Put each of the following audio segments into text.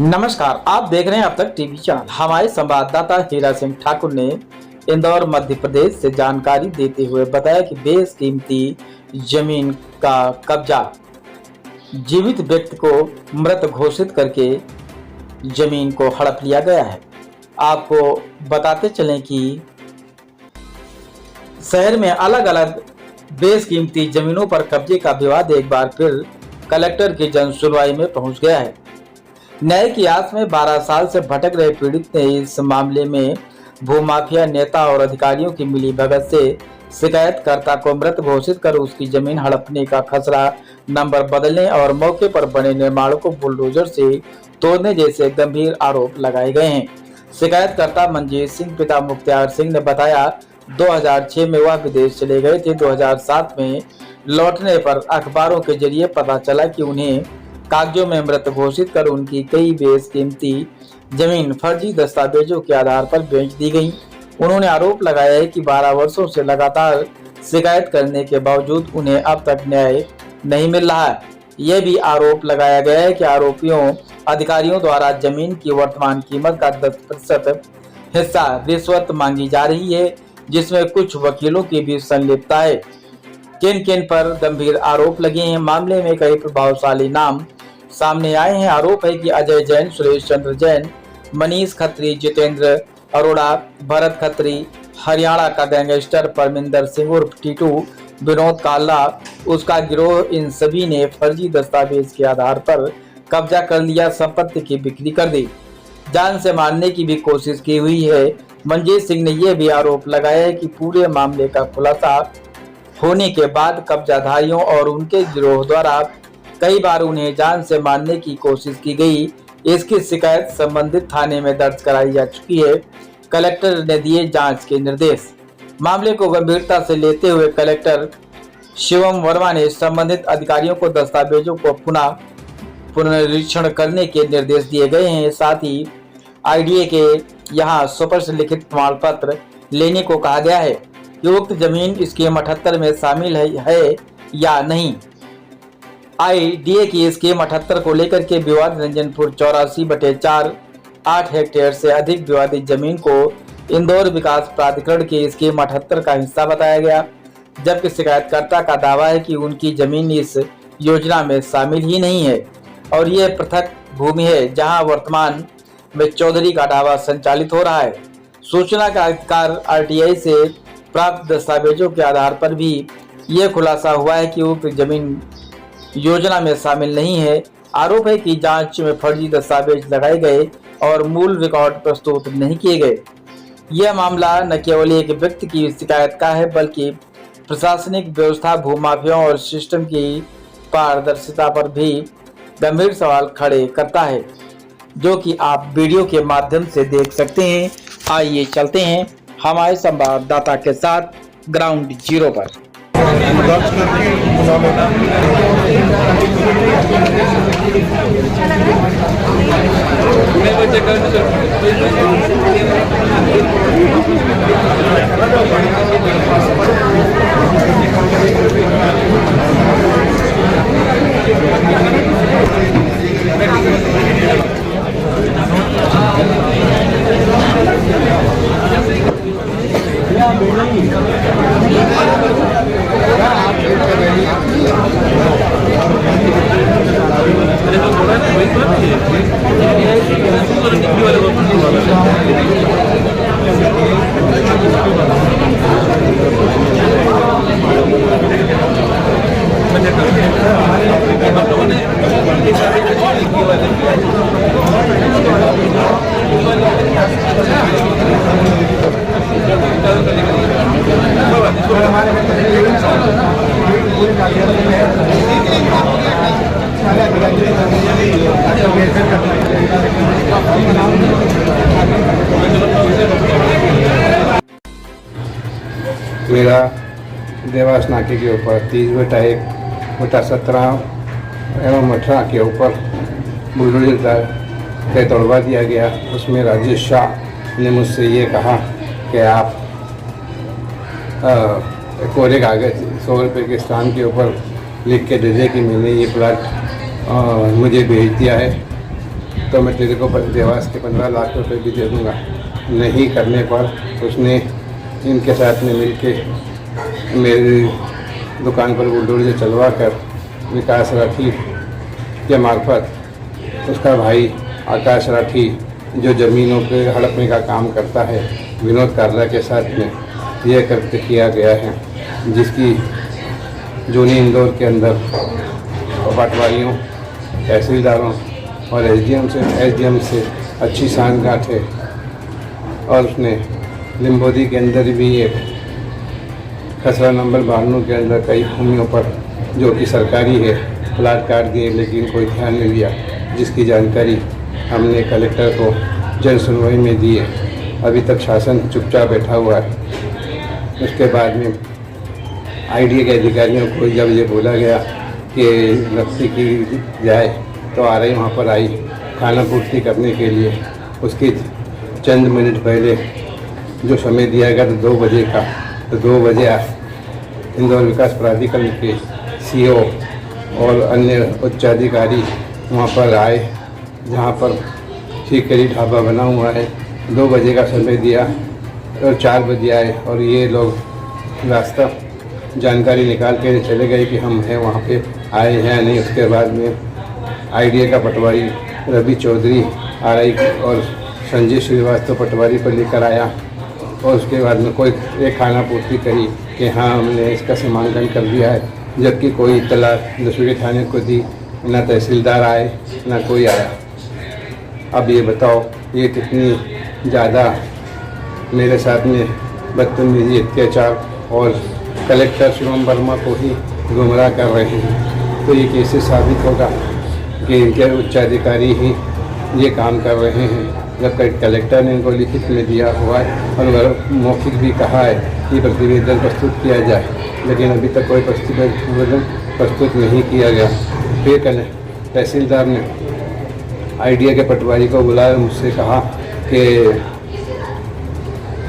नमस्कार, आप देख रहे हैं अब तक टीवी चैनल। हमारे संवाददाता हीरा सिंह ठाकुर ने इंदौर मध्य प्रदेश से जानकारी देते हुए बताया कि बेशकीमती जमीन का कब्जा जीवित व्यक्ति को मृत घोषित करके जमीन को हड़प लिया गया है। आपको बताते चलें कि शहर में अलग अलग बेशकीमती जमीनों पर कब्जे का विवाद एक बार फिर कलेक्टर की जन सुनवाई में पहुंच गया है। न्याय की आस में 12 साल से भटक रहे पीड़ित ने इस मामले में भूमाफिया नेता और अधिकारियों की मिलीभगत से शिकायतकर्ता को मृत घोषित कर उसकी जमीन हड़पने का खसरा नंबर बदलने और मौके पर बने निर्माणों को बुलडोजर से तोड़ने जैसे गंभीर आरोप लगाए गए हैं। शिकायतकर्ता मंजीत सिंह पिता मुख्तियार सिंह ने बताया 2006 में वह विदेश चले गए थे। 2007 में लौटने पर अखबारों के जरिए पता चला कि उन्हें कागजों में मृत घोषित कर उनकी कई बेशकीमती जमीन फर्जी दस्तावेजों के आधार पर बेच दी गई। उन्होंने आरोप लगाया है कि 12 वर्षों से लगातार शिकायत करने के बावजूद उन्हें अब तक न्याय नहीं मिल रहा है। यह भी आरोप लगाया गया है कि आरोपियों अधिकारियों द्वारा जमीन की वर्तमान कीमत का 10% हिस्सा रिश्वत मांगी जा रही है, जिसमें कुछ वकीलों की भी संलिप्तता है। किन किन पर गंभीर आरोप लगे हैं? मामले में कई प्रभावशाली नाम सामने आए हैं। आरोप है कि अजय जैन, सुरेश चंद्र जैन, मनीष खत्री, जितेंद्र अरोड़ा, भरत खत्री, हरियाणा का गैंगस्टर परमिंदर सिंह उर्फ टीटू, विनोद काला, उसका गिरोह, इन सभी ने फर्जी दस्तावेज के आधार पर कब्जा कर लिया, संपत्ति की बिक्री कर दी, जान से मारने की भी कोशिश की हुई है। मंजीत सिंह ने यह भी आरोप लगाया है कि पूरे मामले का खुलासा होने के बाद कब्जाधारियों और उनके गिरोह द्वारा कई बार उन्हें जान से मारने की कोशिश की गई। इसकी शिकायत संबंधित थाने में दर्ज कराई जा चुकी है। कलेक्टर ने दिए जांच के निर्देश। मामले को गंभीरता से लेते हुए कलेक्टर शिवम वर्मा ने संबंधित अधिकारियों को दस्तावेजों को पुनरीक्षण करने के निर्देश दिए गए हैं। साथ ही आईडीए के यहाँ सुपरस्त लिखित प्रमाण पत्र लेने को कहा गया है कि उक्त जमीन स्कीम 78 में शामिल है या नहीं। आईडीए की स्कीम 78 को लेकर के विवाद रंजनपुर 84/4 8 हेक्टेयर से अधिक विवादित जमीन को इंदौर विकास प्राधिकरण की स्कीम 78 का हिस्सा बताया गया, जबकि शिकायतकर्ता का दावा है कि उनकी जमीन इस योजना में शामिल ही नहीं है और यह पृथक भूमि है जहां वर्तमान में चौधरी का ढाबा संचालित हो रहा है। सूचना का अधिकार आरटीआई से प्राप्त दस्तावेजों के आधार पर भी यह खुलासा हुआ है कि उक्त जमीन योजना में शामिल नहीं है। आरोप है कि जांच में फर्जी दस्तावेज लगाए गए और मूल रिकॉर्ड प्रस्तुत नहीं किए गए। यह मामला न केवल एक व्यक्ति की शिकायत का है, बल्कि प्रशासनिक व्यवस्था, भूमाफियाओं और सिस्टम की पारदर्शिता पर भी गंभीर सवाल खड़े करता है, जो कि आप वीडियो के माध्यम से देख सकते हैं। आइए चलते हैं हमारे संवाददाता के साथ ग्राउंड जीरो पर। मेरा देवास नाके के ऊपर 30/1/17 एवं 18 के ऊपर बुलडोजर से तोड़वा दिया गया। उसमें राजेश शाह ने मुझसे ये कहा कि आप कोरे कागज 100 रुपये के स्थान के ऊपर लिख के दे दें कि मैंने ये प्लाट मुझे भेज दिया है। तो मैं तेरे को देवास के 15 लाख रुपए भी दे दूँगा। नहीं करने पर उसने इनके साथ में मिलके मेरी दुकान पर बुलडोजर चलवा कर विकास राठी के मार्फत उसका भाई आकाश राठी जो ज़मीनों पे हड़पने का काम करता है विनोद कार्ला के साथ में यह करके किया गया है, जिसकी जूनी इंदौर के अंदर पटवारियों, तहसीलदारों और एसडीएम से अच्छी सांठगांठ है। और उसने लिम्बोदी के अंदर भी एक खसरा नंबर 92 के अंदर कई भूमियों पर जो कि सरकारी है प्लाट काट दिए, लेकिन कोई ध्यान नहीं दिया, जिसकी जानकारी हमने कलेक्टर को जन सुनवाई में दी है। अभी तक शासन चुपचाप बैठा हुआ है। उसके बाद में आईडीए के अधिकारियों को जब ये बोला गया कि नक्शे की जाए तो आ रही वहाँ पर आई खाना पूर्ति करने के लिए। उसके चंद मिनट पहले जो समय दिया गया था 2 बजे का, तो 2 बजे इंदौर विकास प्राधिकरण के सीईओ और अन्य उच्चाधिकारी वहाँ पर आए, जहाँ पर ठीकरी ढाबा बना हुआ है। 2 बजे का समय दिया और 4 बजे आए और ये लोग रास्ता जानकारी निकाल के चले गए कि हम हैं वहाँ पे आए हैं नहीं। उसके बाद में आईडीए का पटवारी रवि चौधरी आरआई और संजय श्रीवास्तव पटवारी पर लेकर आया और उसके बाद में कोई एक खाना पूर्ति करी कि हाँ हमने इसका सीमांकन कर दिया है, जबकि कोई इत्तला दसूरी थाने को दी, ना तहसीलदार आए ना कोई आया। अब ये बताओ ये कितनी ज़्यादा मेरे साथ में बदतमीजी, अत्याचार और कलेक्टर शिवम वर्मा को ही गुमराह कर रहे हैं। तो ये कैसे साबित होगा कि इनके उच्चाधिकारी ही ये काम कर रहे हैं, जब कलेक्टर ने इनको लिखित में दिया हुआ है और मौखिक भी कहा है कि प्रतिवेदन प्रस्तुत किया जाए, लेकिन अभी तक कोई प्रतिवेदन प्रस्तुत नहीं किया गया। फिर तहसीलदार ने आईडीए के पटवारी को बुलाया, मुझसे कहा कि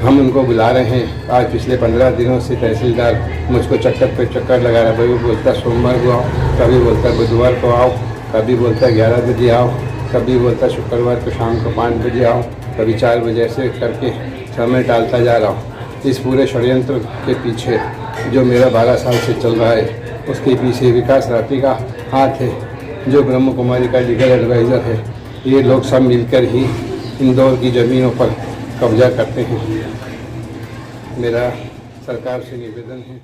हम उनको बुला रहे हैं। आज पिछले 15 दिनों से तहसीलदार मुझको चक्कर पे चक्कर लगा रहा है। कभी बोलता सोमवार को आओ, कभी बोलता बुधवार को आओ, कभी बोलता 11 बजे आओ, कभी बोलता शुक्रवार को शाम को 5 बजे आओ, कभी 4 बजे, ऐसे करके समय टालता जा रहा हूँ। इस पूरे षड्यंत्र के पीछे जो मेरा 12 साल से चल रहा है, उसके पीछे विकास राठी का हाथ है, जो ब्रह्म कुमारी का लीगल एडवाइज़र है। ये लोग सब मिलकर ही इंदौर की ज़मीनों पर कब्जा करते हैं। मेरा सरकार से निवेदन है